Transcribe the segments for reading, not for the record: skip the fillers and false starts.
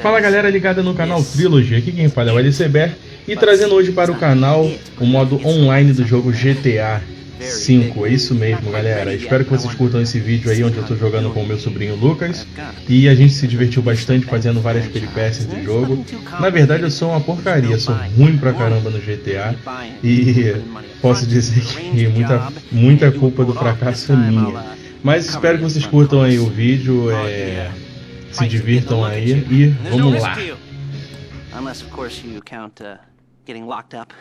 Fala galera ligada no canal Trilogy, aqui quem fala é o LCBR e trazendo hoje para o canal o modo online do jogo GTA 5, é isso mesmo galera, espero que vocês curtam esse vídeo aí onde eu estou jogando com o meu sobrinho Lucas e a gente se divertiu bastante fazendo várias peripécias do jogo. Na verdade eu sou uma porcaria, sou ruim pra caramba no GTA e posso dizer que muita culpa do fracasso é minha, mas espero que vocês curtam aí o vídeo, se divirtam aí e vamos lá. Unless, of course, you count getting locked up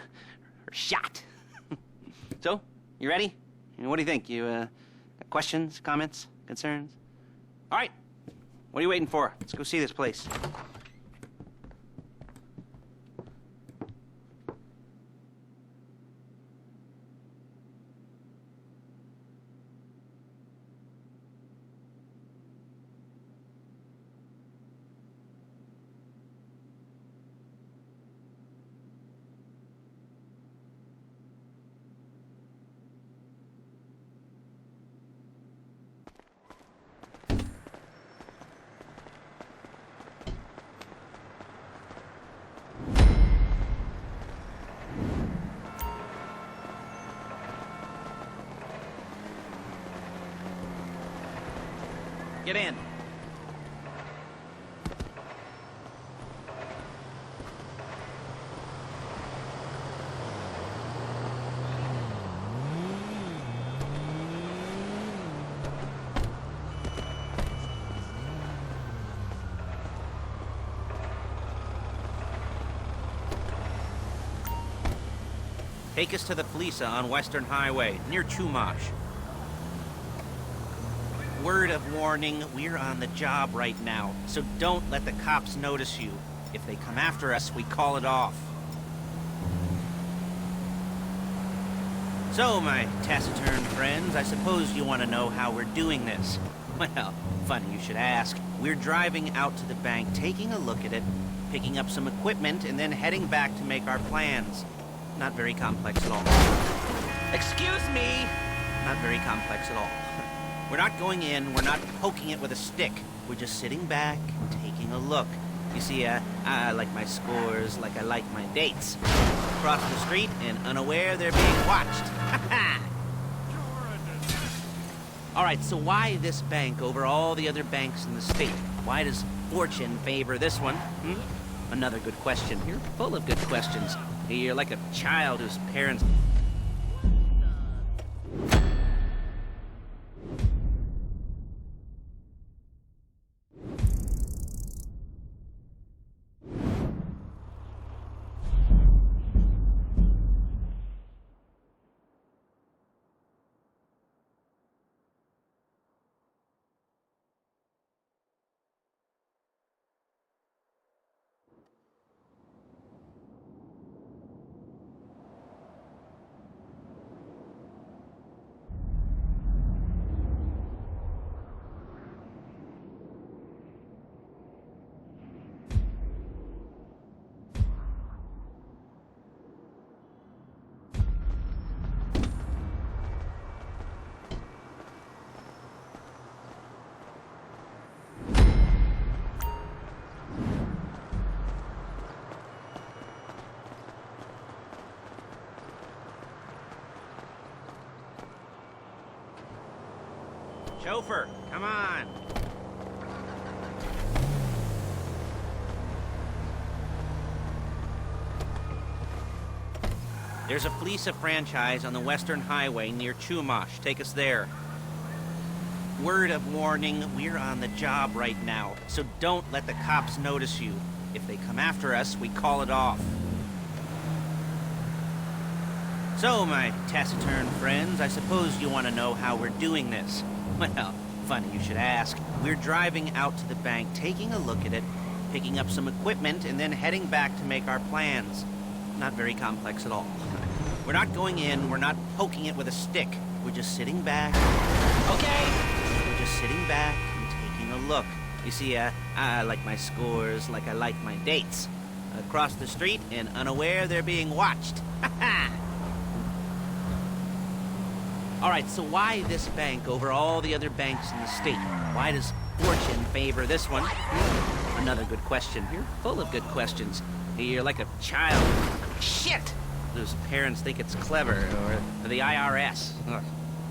or shot. So, you ready? What do you think? You got questions, comments, concerns? All right. What are you waiting for? Let's go see this place. Get in. Take us to the Felisa on Western Highway, near Chumash. Word of warning, we're on the job right now, so don't let the cops notice you. If they come after us, we call it off. So, my taciturn friends, I suppose you want to know how we're doing this. Well, funny you should ask. We're driving out to the bank, taking a look at it, picking up some equipment, and then heading back to make our plans. Not very complex at all. Excuse me! Not very complex at all. We're not going in, we're not poking it with a stick. We're just sitting back and taking a look. You see, I like my scores like I like my dates. Across the street and unaware they're being watched. Alright, so why this bank over all the other banks in the state? Why does fortune favor this one? Another good question. You're full of good questions. You're like a child whose parents... Chauffeur, come on! There's a Felisa franchise on the Western Highway near Chumash. Take us there. Word of warning, we're on the job right now, so don't let the cops notice you. If they come after us, we call it off. So, my taciturn friends, I suppose you want to know how we're doing this. Well, funny you should ask. We're driving out to the bank, taking a look at it, picking up some equipment, and then heading back to make our plans. Not very complex at all. We're not going in, we're not poking it with a stick. We're just sitting back. Okay? We're just sitting back and taking a look. You see, I like my scores like I like my dates. Across the street and unaware they're being watched. Alright, so why this bank over all the other banks in the state? Why does fortune favor this one? Another good question. You're full of good questions. You're like a child. Shit! Those parents think it's clever, or the IRS. Ugh.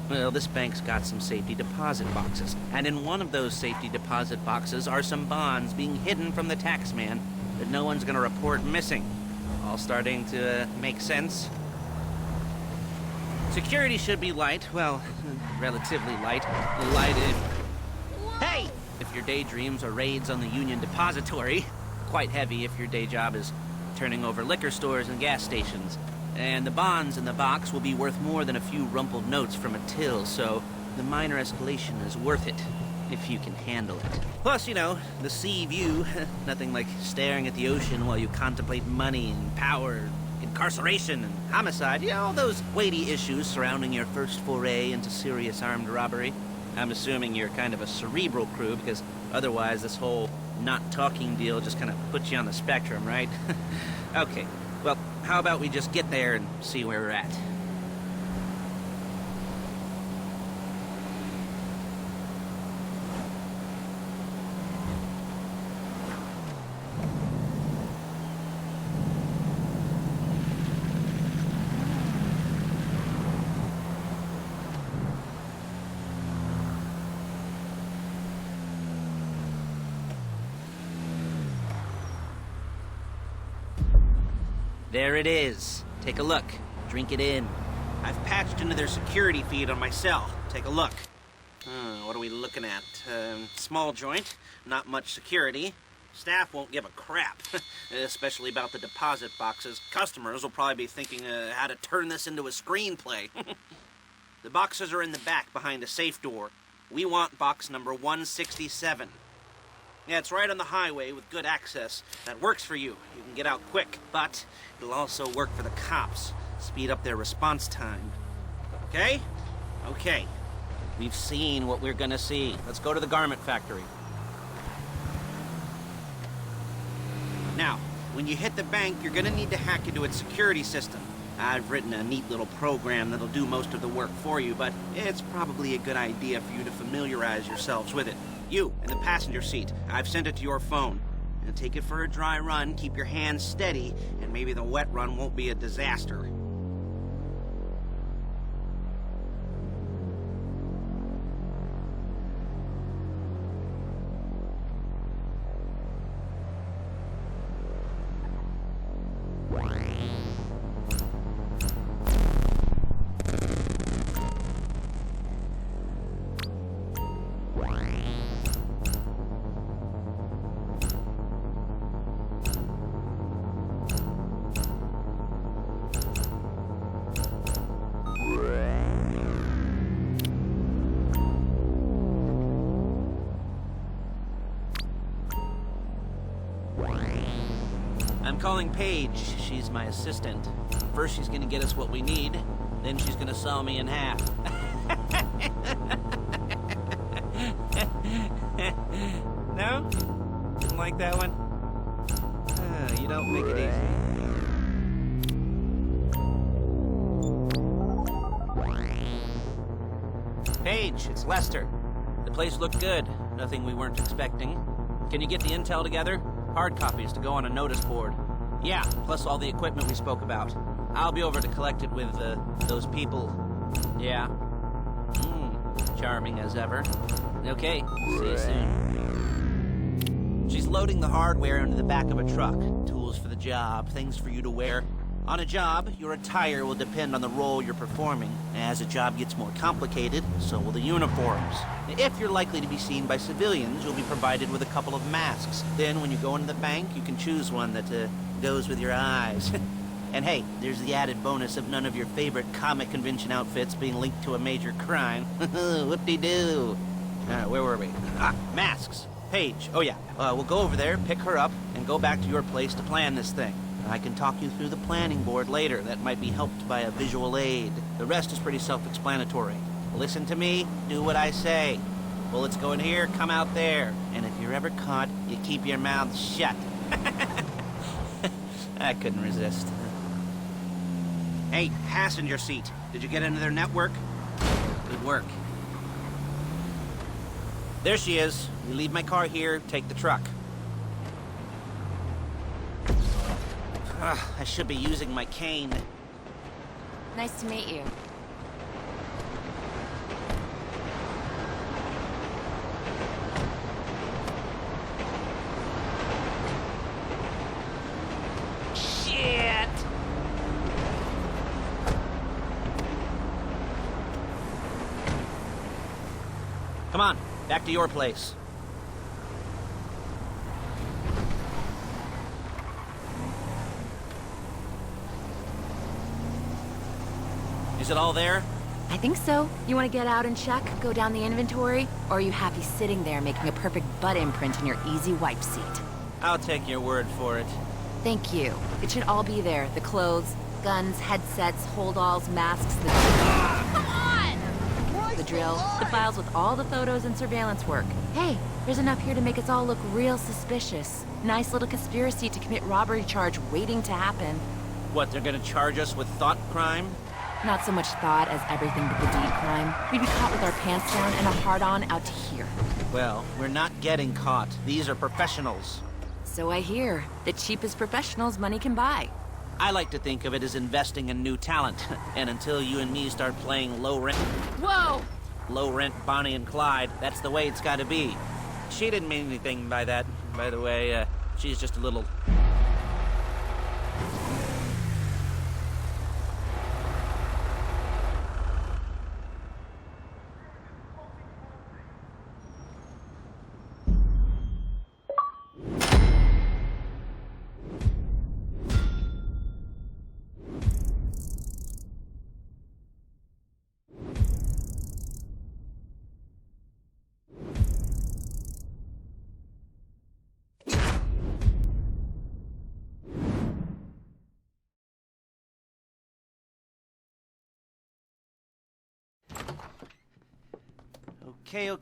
Well, this bank's got some safety deposit boxes, and in one of those safety deposit boxes are some bonds being hidden from the tax man that no one's gonna report missing. All starting to make sense? Security should be light, well, relatively light. Lighted. Hey! If your daydreams are raids on the Union Depository, quite heavy if your day job is turning over liquor stores and gas stations. And the bonds in the box will be worth more than a few rumpled notes from a till, so the minor escalation is worth it, if you can handle it. Plus, you know, the sea view, nothing like staring at the ocean while you contemplate money and power, incarceration and homicide, you know, all those weighty issues surrounding your first foray into serious armed robbery. I'm assuming you're kind of a cerebral crew, because otherwise this whole not talking deal just kind of puts you on the spectrum, right? Okay, well, how about we just get there and see where we're at? There it is. Take a look. Drink it in. I've patched into their security feed on my cell. Take a look. What are we looking at? Small joint, not much security. Staff won't give a crap, especially about the deposit boxes. Customers will probably be thinking how to turn this into a screenplay. The boxes are in the back behind a safe door. We want box number 167. Yeah, it's right on the highway with good access. That works for you. You can get out quick, but it'll also work for the cops. Speed up their response time. Okay? Okay. We've seen what we're gonna see. Let's go to the garment factory. Now, when you hit the bank, you're gonna need to hack into its security system. I've written a neat little program that'll do most of the work for you, but it's probably a good idea for you to familiarize yourselves with it. You, in the passenger seat, I've sent it to your phone. And take it for a dry run, keep your hands steady, and maybe the wet run won't be a disaster. I'm calling Paige. She's my assistant. First she's gonna get us what we need, then she's gonna saw me in half. No? Didn't like that one? You don't make it easy. Paige, it's Lester. The place looked good. Nothing we weren't expecting. Can you get the intel together? Hard copies to go on a notice board. Yeah, plus all the equipment we spoke about. I'll be over to collect it with, those people. Yeah. Charming as ever. Okay, see you soon. She's loading the hardware into the back of a truck. Tools for the job, things for you to wear. On a job, your attire will depend on the role you're performing. As a job gets more complicated, so will the uniforms. If you're likely to be seen by civilians, you'll be provided with a couple of masks. Then when you go into the bank, you can choose one that goes with your eyes. And hey, there's the added bonus of none of your favorite comic convention outfits being linked to a major crime. Whoop-de-doo. Where were we? Masks. Paige. Oh yeah, we'll go over there, pick her up, and go back to your place to plan this thing. I can talk you through the planning board later. That might be helped by a visual aid. The rest is pretty self-explanatory. Listen to me, do what I say. Bullets go in here, come out there. And if you're ever caught, you keep your mouth shut. I couldn't resist. Hey, passenger seat. Did you get into their network? Good work. There she is. You leave my car here, take the truck. I should be using my cane. Nice to meet you. Shit! Come on, back to your place. Is it all there? I think so. You want to get out and check, go down the inventory? Or are you happy sitting there making a perfect butt imprint in your easy wipe seat? I'll take your word for it. Thank you. It should all be there. The clothes, guns, headsets, hold-alls, masks, the... Come on! The drill, the files with all the photos and surveillance work. Hey, there's enough here to make us all look real suspicious. Nice little conspiracy to commit robbery charge waiting to happen. What, they're gonna charge us with thought crime? Not so much thought as everything but the deed crime. We'd be caught with our pants down and a hard-on out to here. Well, we're not getting caught. These are professionals. So I hear. The cheapest professionals money can buy. I like to think of it as investing in new talent. And until you and me start playing low rent... Whoa! Low rent Bonnie and Clyde, that's the way it's gotta be. She didn't mean anything by that, by the way. She's just a little...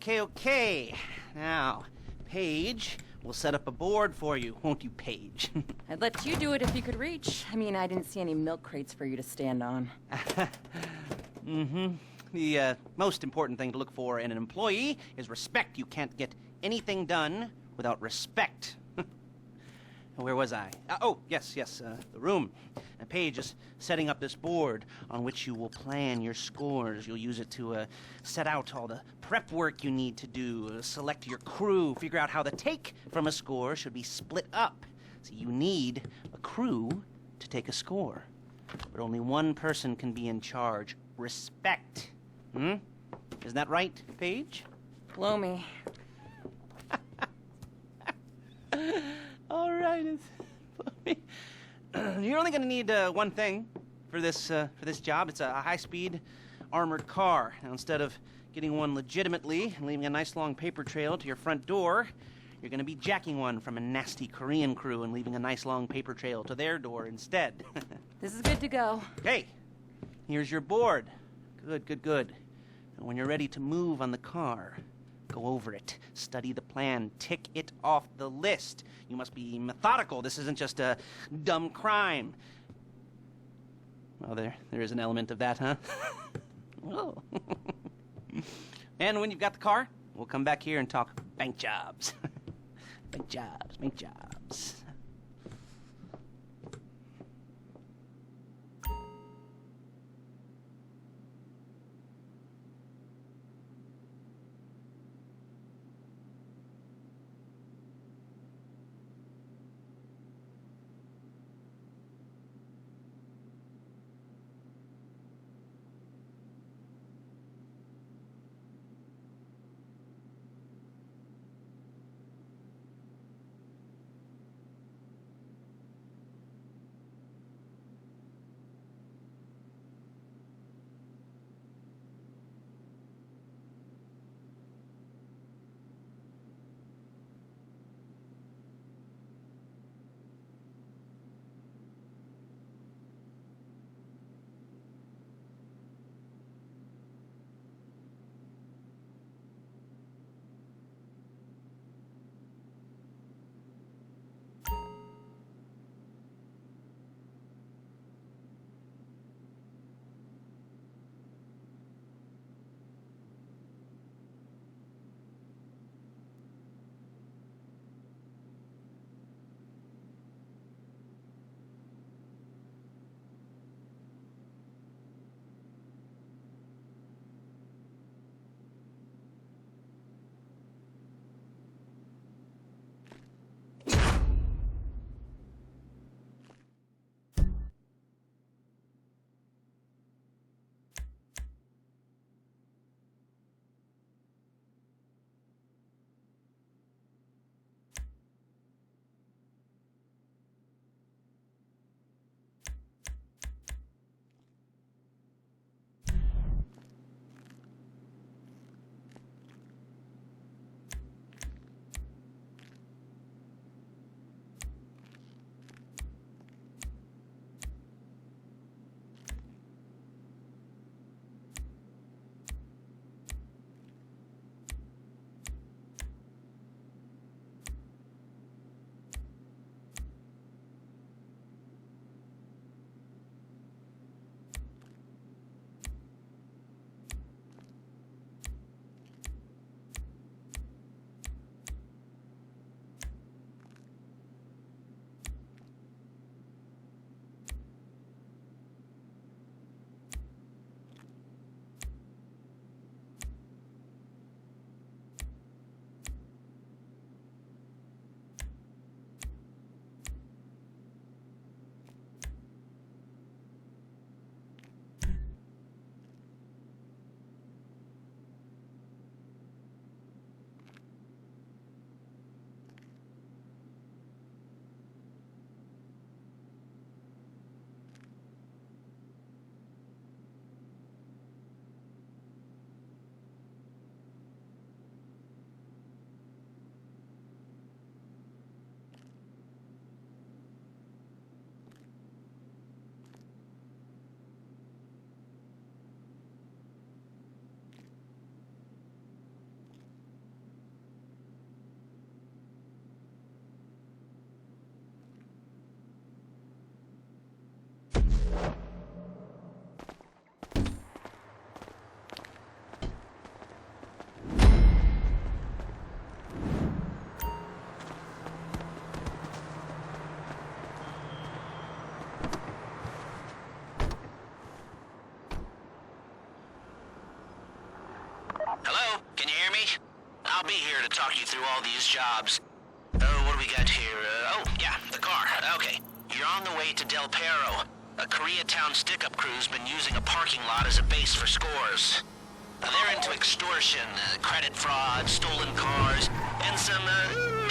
Okay. Now, Paige, we'll set up a board for you, won't you, Paige? I'd let you do it if you could reach. I mean, I didn't see any milk crates for you to stand on. The most important thing to look for in an employee is respect. You can't get anything done without respect. Where was I? Yes, the room. Paige is setting up this board on which you will plan your scores. You'll use it to set out all the prep work you need to do, select your crew, figure out how the take from a score should be split up. So you need a crew to take a score. But only one person can be in charge. Respect. Isn't that right, Paige? Blow me. All right, you're only gonna need one thing for this job. It's a high-speed armored car. Now, instead of getting one legitimately and leaving a nice long paper trail to your front door, you're gonna be jacking one from a nasty Korean crew and leaving a nice long paper trail to their door instead. This is good to go. Hey, here's your board. Good. And when you're ready to move on the car, go over it, study the plan, tick it off the list. You must be methodical. This isn't just a dumb crime. Well, there is an element of that, huh? Oh. And when you've got the car, we'll come back here and talk bank jobs. Bank jobs. talk you through all these jobs. Oh, what do we got here? Oh, yeah, the car. Okay. You're on the way to Del Perro. A Koreatown stick-up crew's been using a parking lot as a base for scores. They're into extortion, credit fraud, stolen cars, and some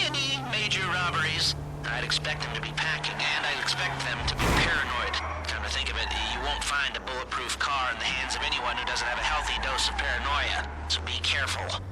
mini major robberies. I'd expect them to be packing, and I'd expect them to be paranoid. Come to think of it, you won't find a bulletproof car in the hands of anyone who doesn't have a healthy dose of paranoia, so be careful.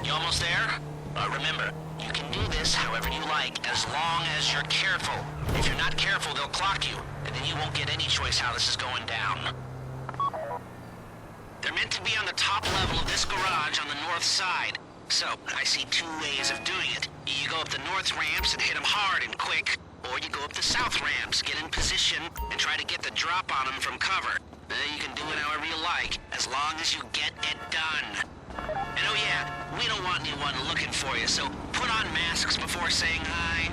You almost there? Remember, you can do this however you like, as long as you're careful. If you're not careful, they'll clock you, and then you won't get any choice how this is going down. They're meant to be on the top level of this garage on the north side. So, I see two ways of doing it. You go up the north ramps and hit them hard and quick, or you go up the south ramps, get in position, and try to get the drop on them from cover. You can do it however you like, as long as you get it done. And oh yeah, we don't want anyone looking for you, so put on masks before saying hi.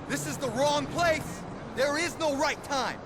This is the wrong place! There is no right time!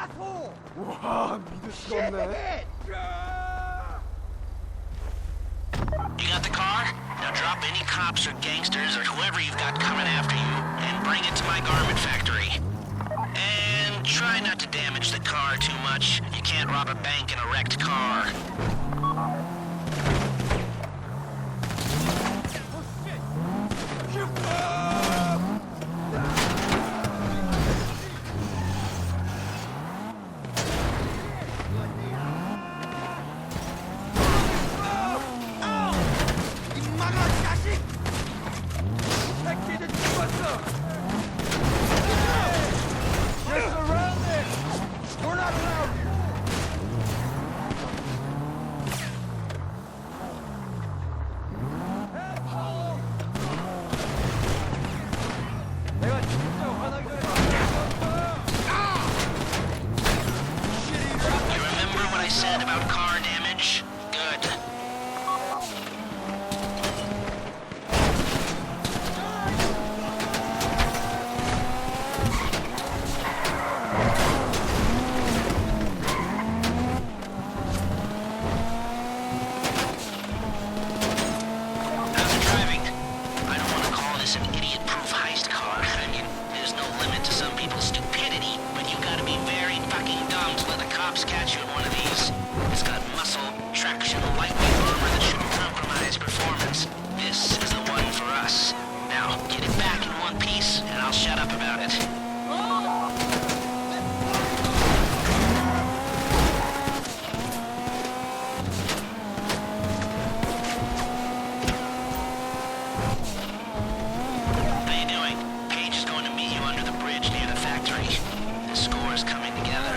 asshole! Shit! You got the car? Now drop any cops or gangsters or whoever you've got coming after you and bring it to my garment factory. And try not to damage the car too much. You can't rob a bank in a wrecked car. Said about car damage? Good. How's it driving? I don't want to call this an idiot-proof heist car. I mean, there's no limit to some people's stupidity, but you gotta be very fucking dumb to let the cops catch you in one of these. It's got muscle, traction, lightweight armor that shouldn't compromise performance. This is the one for us. Now, get it back in one piece, and I'll shut up about it. How you doing? Paige is going to meet you under the bridge near the factory. The score is coming together.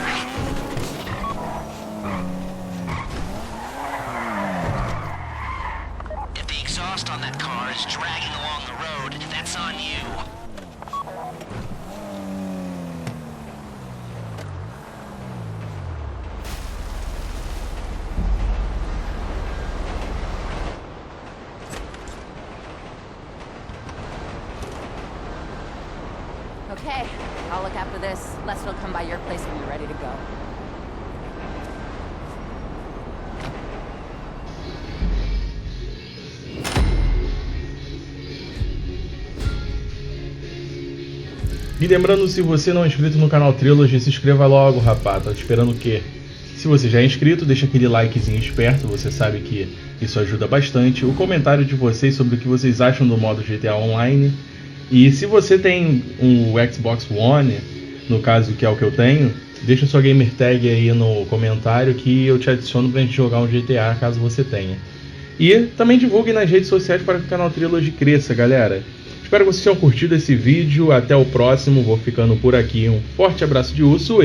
If the exhaust on that car is dragging along the road, that's on you. Okay, I'll look after this. Lester will come by your place when you're ready to go. E lembrando, se você não é inscrito no canal Trilogy, se inscreva logo, rapaz. Tá esperando o quê? Se você já é inscrito, deixa aquele likezinho esperto, você sabe que isso ajuda bastante. O comentário de vocês sobre o que vocês acham do modo GTA Online. E se você tem um Xbox One, no caso que é o que eu tenho, deixa sua gamer tag aí no comentário que eu te adiciono pra gente jogar um GTA, caso você tenha. E também divulgue nas redes sociais para que o canal Trilogy cresça, galera. Espero que vocês tenham curtido esse vídeo. Até o próximo. Vou ficando por aqui. Um forte abraço de urso.